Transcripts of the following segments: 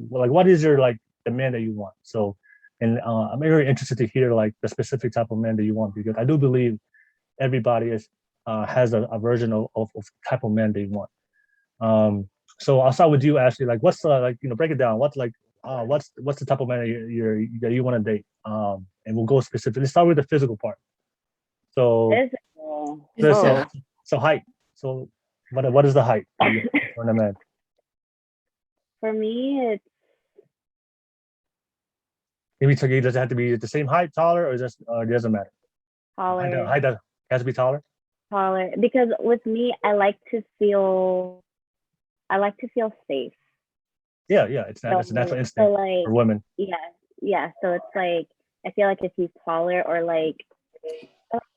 like what is your like the man that you want? So, and I'm very interested to hear like the specific type of man that you want because I do believe everybody is has a version of type of man they want. So I'll start with you, Ashley. Like, what's like break it down. What's like what's the type of man that you want to date? And we'll go specifically. Let's start with the physical part. So Physical. so height. So what is the height for a man? For me, it's Maybe does it have to be the same height, taller, or just it doesn't matter? taller. Height has to be taller. Taller. Because with me, I like to feel safe. Yeah, it's not. It's a natural So instinct like, for women. yeah. So it's like I feel like if he's taller or like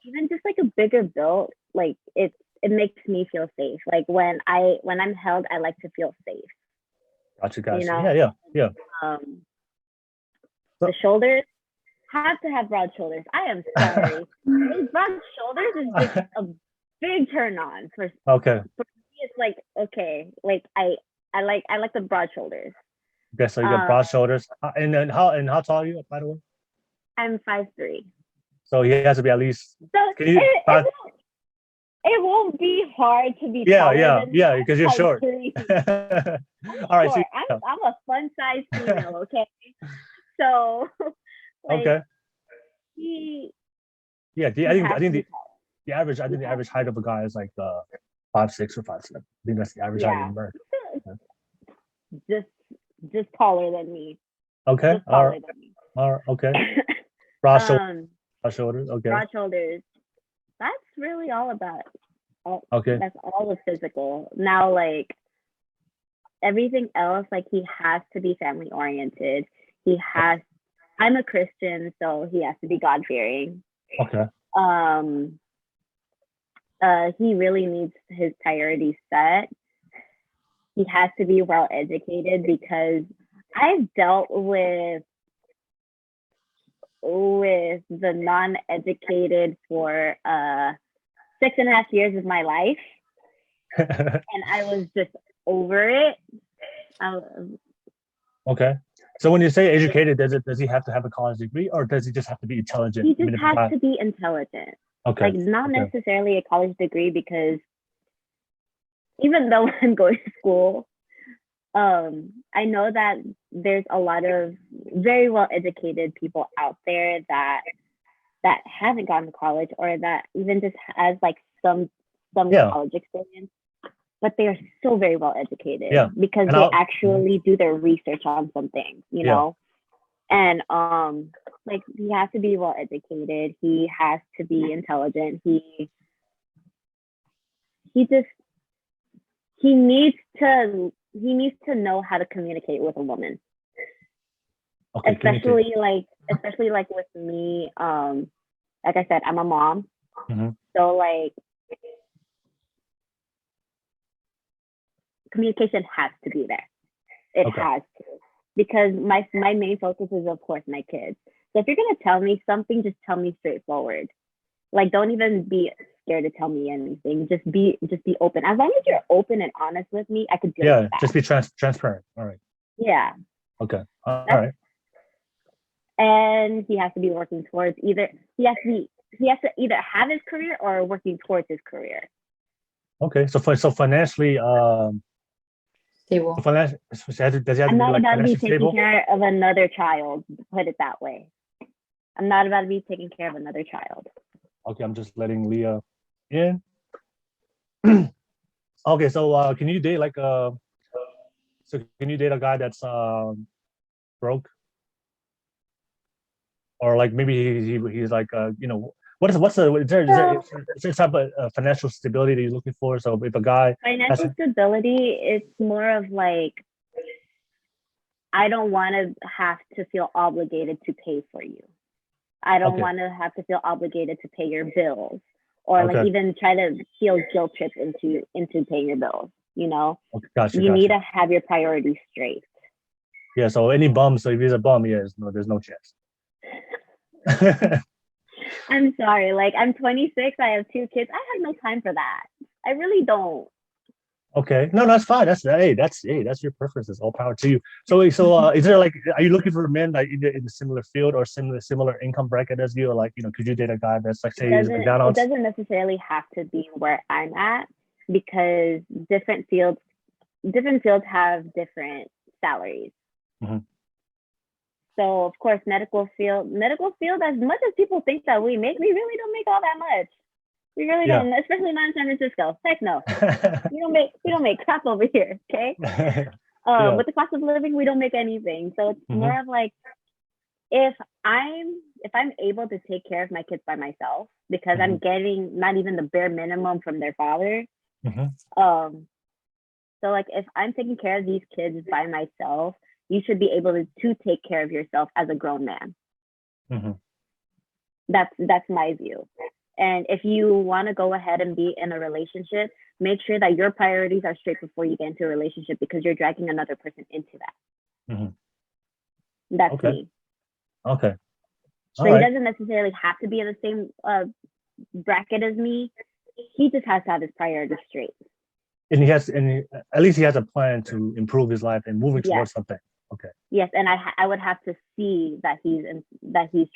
even just like a bigger build, like it makes me feel safe. Like when I'm held, I like to feel safe. Gotcha. You know. Yeah. The shoulders have to have broad shoulders. I am sorry. Those broad shoulders is just a big turn on for Okay. me. It's like okay, like I like the broad shoulders. Okay, so you got broad shoulders, and then how tall are you, by the way? I'm 5'3". So he has to be at least. So Can you? it won't be hard to be taller than yeah, because you're short. 5'3". All right, Short. so I'm a fun size female, okay? So like okay. I think the the average height of a guy is like 5'6" or 5'7". I think that's the average height in America. just taller than me. Okay. Just taller than me. All right. Okay. Broad shoulders. Okay. Broad shoulders. That's really all about. Okay. That's all the physical. Now, like everything else, like he has to be family oriented. I'm a Christian, so he has to be God fearing. Okay. He really needs his priorities set. He has to be well educated because I've dealt with the non-educated for 6.5 years of my life, and I was just over it. Okay. So when you say educated, does he have to have a college degree, or does he just have to be intelligent? He just has to be intelligent. Okay. Like not necessarily a college degree, because even though I'm going to school, I know that there's a lot of very well educated people out there that haven't gone to college, or that even just has like some college experience, but they are so very well educated because they actually do their research on some things, you know. And like he has to be well educated, he has to be intelligent, he needs to know how to communicate with a woman. Okay, especially like with me, like I said, I'm a mom. Mm-hmm. So like communication has to be there. It has to, because my main focus is of course my kids. So if you're gonna tell me something, just tell me straightforward. Like don't even be scared to tell me anything. Just be open. As long as you're open and honest with me, I could deal with that. Just be transparent. All right. Yeah. Okay. All right. And he has to be working towards he has to either have his career or working towards his career. Okay. So financially, stable. Does he have to be like financially stable? I'm not about to be taking care of another child. Put it that way. I'm not about to be taking care of another child. Okay, I'm just letting Leah in. Okay, so can you date like can you date a guy that's broke? Or like maybe he's like is there type of financial stability that you're looking for? So if a guy financial stability, it's more of like I don't want to have to feel obligated to pay for you. I don't want to have to feel obligated to pay your bills, or like even try to feel guilt tripped into paying your bills. You know, you need to have your priorities straight. Yeah. So any bum. So if he's a bum, there's no chance. I'm sorry. Like I'm 26. I have 2 kids. I have no time for that. I really don't. Okay. No, that's fine. That's your preferences. All power to you. So is there like, are you looking for men like either in a similar field or similar income bracket as you, or like, could you date a guy that's like, It say he's doesn't it McDonald's? doesn't necessarily have to be where I'm at because different fields have different salaries. Mm-hmm. So of course, medical field, as much as people think that we really don't make all that much. We really don't, especially not in San Francisco. Heck no. we don't make crap over here. Okay. With the cost of living, we don't make anything. So it's more of like, if I'm able to take care of my kids by myself because I'm getting not even the bare minimum from their father. So like if I'm taking care of these kids by myself, you should be able to take care of yourself as a grown man. That's my view. And if you want to go ahead and be in a relationship, make sure that your priorities are straight before you get into a relationship because you're dragging another person into that. That's me. Okay. So he doesn't necessarily have to be in the same bracket as me. He just has to have his priorities straight. And at least he has a plan to improve his life and moving towards something. Okay. Yes, and I would have to see that he's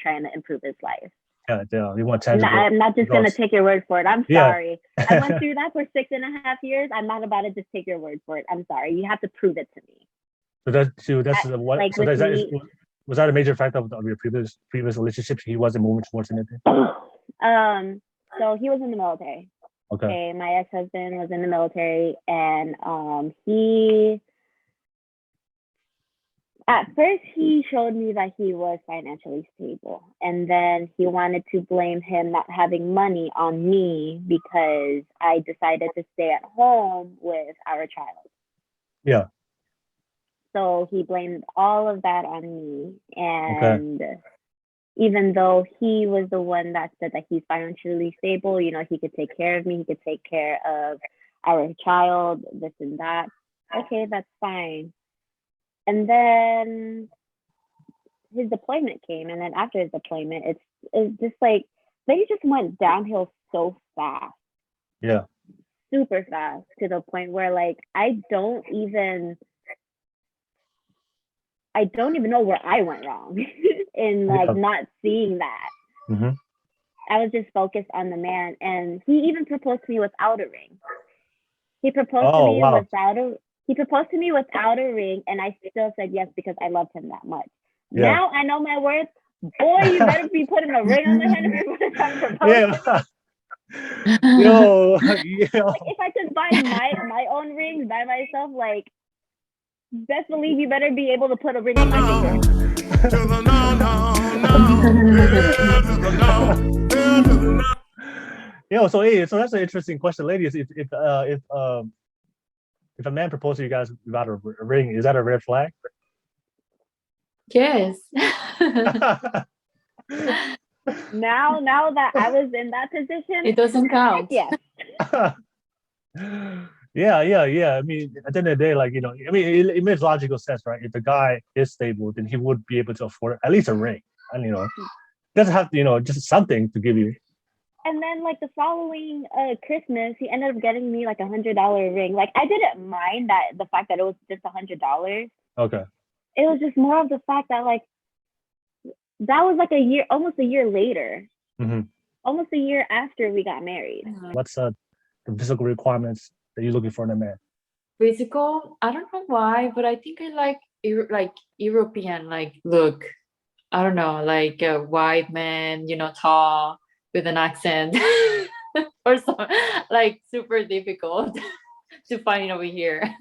trying to improve his life. Yeah. You want tangible. I'm not just gonna take your word for it. I'm sorry. I went through that for 6.5 years. I'm not about to just take your word for it. I'm sorry. You have to prove it to me. Was that a major factor of your previous relationships? He wasn't moving towards anything. So he was in the military. Okay. My ex-husband was in the military, and he. At first, he showed me that he was financially stable, and then he wanted to blame him not having money on me because I decided to stay at home with our child. Yeah. So he blamed all of that on me, and even though he was the one that said that he's financially stable, he could take care of me, he could take care of our child, this and that. Okay, that's fine. And then his deployment came, and then after his deployment, it's just like things just went downhill so fast. Yeah. Super fast, to the point where like I don't even know where I went wrong in like not seeing that. I was just focused on the man, and he even proposed to me without a ring. He proposed to me without a ring, and I still said yes because I loved him that much. Yeah. Now I know my worth. Boy, you better be putting a ring on my hand if you're going to try to propose. Like, if I could buy my own rings by myself, like, best believe you better be able to put a ring on my finger. So that's an interesting question, ladies. If a man proposes to you guys without a ring, is that a red flag? Yes. Now that I was in that position, it doesn't count. Yes. Yeah. I mean, at the end of the day, like, it makes logical sense, right? If the guy is stable, then he would be able to afford at least a ring. And, doesn't have to, just something to give you. And then like the following Christmas, he ended up getting me like $100 ring. Like I didn't mind the fact that it was just $100. Okay. It was just more of the fact that like that was like almost a year later, almost a year after we got married. What's the physical requirements that you're looking for in a man? Physical? I don't know why, but I think I like European look. I don't know, like a white man, tall, with an accent or something, like super difficult to find over here.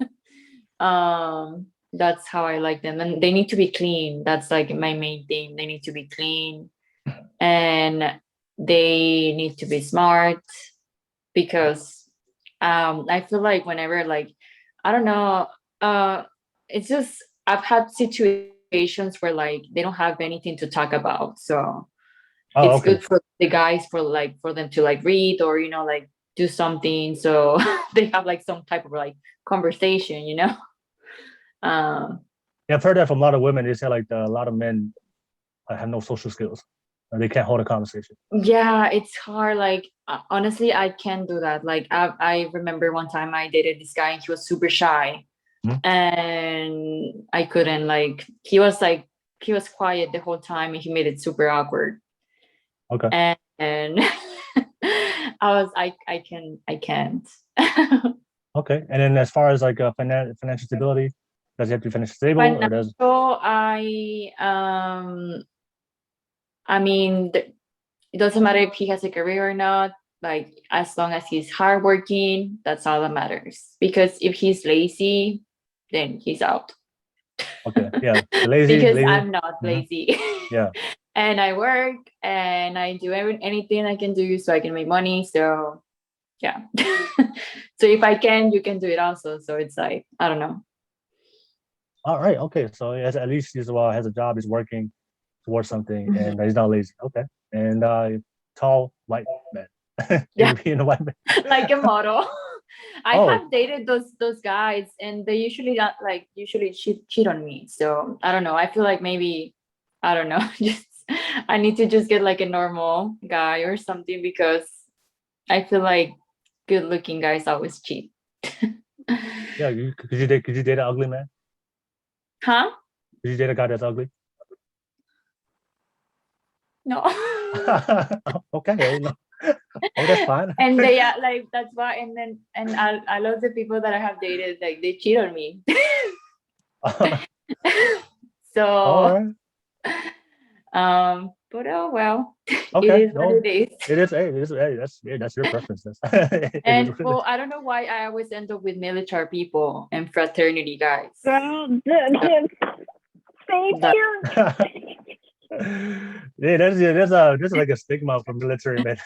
That's how I like them, and they need to be clean. That's like my main thing. They need to be clean, and they need to be smart, because I feel like whenever I don't know, it's just I've had situations where they don't have anything to talk about, so it's good for the guys for them to read or do something, so they have some type of conversation. I've heard that from a lot of women. They say a lot of men have no social skills. Or they can't hold a conversation. Yeah, it's hard. Like honestly, I can't do that. Like I remember one time I dated this guy and he was super shy, and I couldn't like he was quiet the whole time and he made it super awkward. Okay. And I can't. Okay. And then as far as like financial stability, does he have to be financially stable or does? So I mean, it doesn't matter if he has a career or not. Like as long as he's hardworking, that's all that matters. Because if he's lazy, then he's out. Okay. Yeah. Lazy. Because lazy. I'm not lazy. Yeah. And I work and I do anything I can do so I can make money. So yeah. So if I can, you can do it also. So it's like, I don't know. All right. Okay. So at least he's has a job. He's working towards something, and he's not lazy. Okay. And tall white man. Yeah. Being a white man. Like a model. I have dated those guys, and they usually cheat on me. So I don't know. I feel like maybe I don't know. Just I need to just get like a normal guy or something because I feel like good-looking guys always cheat. Yeah. Could you date an ugly man? Huh? Could you date a guy that's ugly? No. Okay. No. Oh, that's fine. And they are like that's why. And I love the people that I have dated. Like they cheat on me. So. All right. But oh well. Okay. It is what it is. It is. Hey, that's your preferences. And well, I don't know why I always end up with military people and fraternity guys. Thank you. Yeah, there's like a stigma for military men.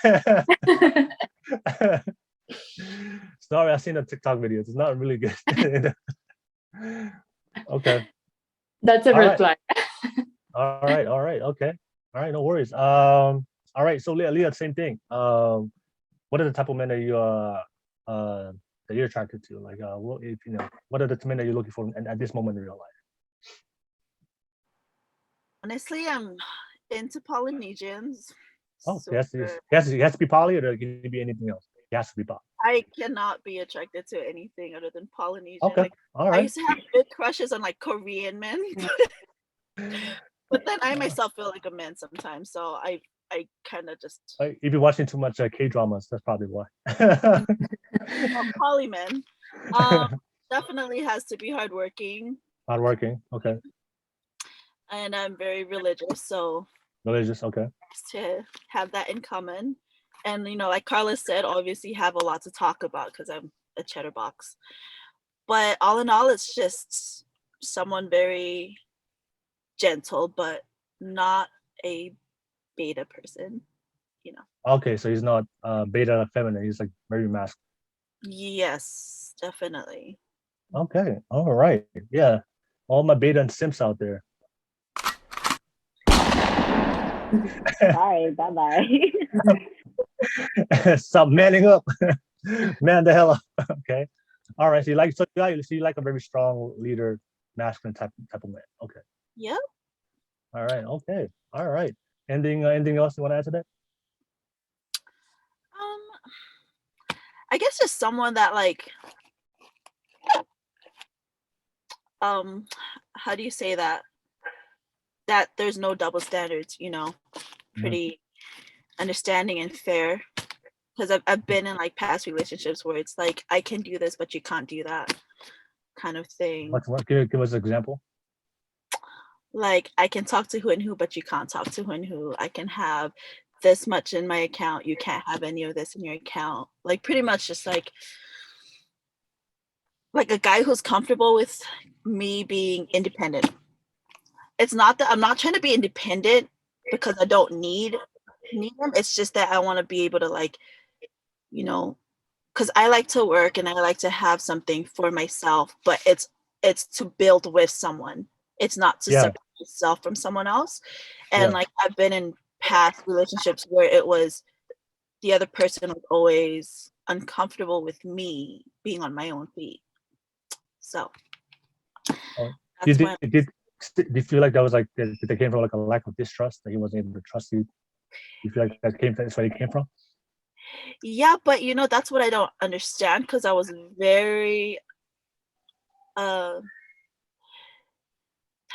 Sorry, I've seen the TikTok videos. It's not really good. Okay. That's a red flag. All right. Okay. All right, no worries. All right, so Leah, same thing. What are the type of men that you're attracted to? Like, what are the men that you're looking for at this moment in your life? Honestly, I'm into Polynesians. Oh, he has to be poly, or can it be anything else? He has to be poly. I cannot be attracted to anything other than Polynesian. Okay, like, all right. I used to have big crushes on like Korean men, but then I myself feel like a man sometimes. So I kind of just. If you're watching too much K-dramas, that's probably why. Poly men, definitely has to be hardworking. Hardworking, okay. And I'm very religious, so. Religious, okay. To have that in common. And like Karla said, obviously have a lot to talk about because I'm a chatterbox. But all in all, it's just someone very gentle, but not a beta person, Okay, so he's not beta feminine, he's like very masculine. Yes, definitely. Okay, all right. Yeah. All my beta and simps out there. Bye, bye. Stop manning up. Man the hell up. Okay. All right. So you like a very strong leader, masculine type of man. Okay. Yep. All right. Okay. All right. Anything else you want to add to that? I guess just someone that like how do you say that there's no double standards, pretty understanding and fair, because I've been in like past relationships where it's like I can do this but you can't do that kind of thing. What give us an example? Like I can talk to who and who but you can't talk to who and who. I can have this much in my account, you can't have any of this in your account. Like pretty much just like a guy who's comfortable with me being independent. It's not that I'm not trying to be independent because I don't need him. It's just that I want to be able to like, because I like to work and I like to have something for myself, but it's to build with someone. It's not to separate myself from someone else. And like I've been in past relationships where it was the other person was always uncomfortable with me being on my own feet. So did you feel like that was like they came from like a lack of distrust, that he wasn't able to trust you You feel like that's where you came from? Yeah, but that's what I don't understand, because I was very how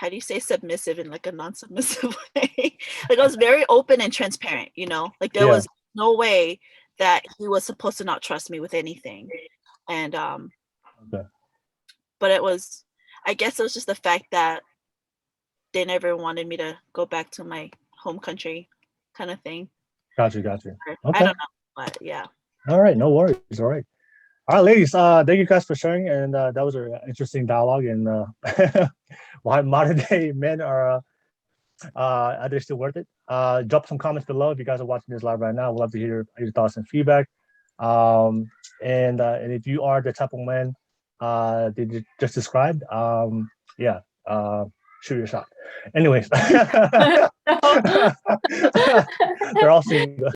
do you say submissive in like a non-submissive way? Like I was very open and transparent, like there was no way that he was supposed to not trust me with anything. And but I guess it was just the fact that they never wanted me to go back to my home country kind of thing. Got you. Okay. Okay. I don't know, but yeah. All right, no worries. All right, ladies. Thank you guys for sharing, and that was an interesting dialogue. And why modern day men are they still worth it? Drop some comments below if you guys are watching this live right now. We'd love to hear your thoughts and feedback. And if you are the type of man that you just described, shoot your shot. Anyways, they're all single.